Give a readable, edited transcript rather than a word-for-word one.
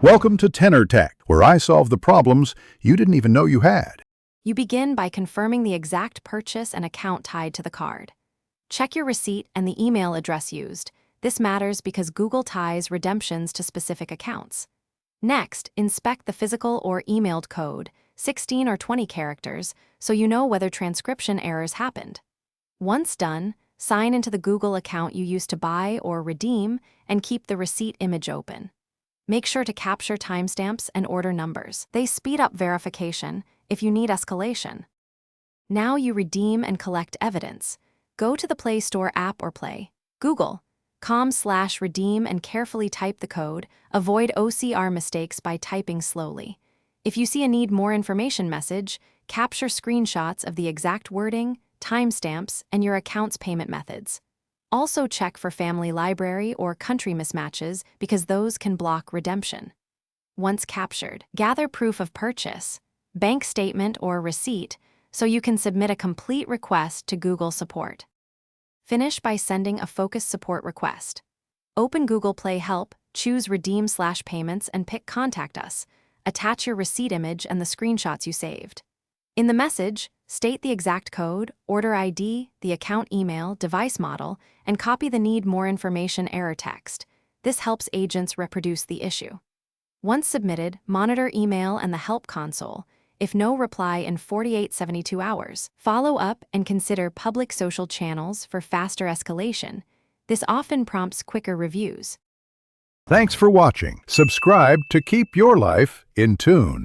Welcome to Tenor Tech, where I solve the problems you didn't even know you had. You begin by confirming the exact purchase and account tied to the card. Check your receipt and the email address used. This matters because Google ties redemptions to specific accounts. Next, inspect the physical or emailed code, 16 or 20 characters, so you know whether transcription errors happened. Once done, sign into the Google account you used to buy or redeem and keep the receipt image open. Make sure to capture timestamps and order numbers. They speed up verification if you need escalation. Now you redeem and collect evidence. Go to the Play Store app or Play Google.com/redeem and carefully type the code. Avoid OCR mistakes by typing slowly. If you see a need more information message, capture screenshots of the exact wording, timestamps, and your account's payment methods. Also check for family library or country mismatches because those can block redemption. Once captured, gather proof of purchase, bank statement or receipt, so you can submit a complete request to Google support. Finish by sending a focused support request. Open Google Play Help, choose Redeem/Payments and pick Contact Us. Attach your receipt image and the screenshots you saved. In the message, state the exact code, order ID, the account email, device model, and copy the Need More Information error text. This helps agents reproduce the issue. Once submitted, monitor email and the Help console. If no reply in 48-72 hours, follow up and consider public social channels for faster escalation. This often prompts quicker reviews. Thanks for watching. Subscribe to keep your life in tune.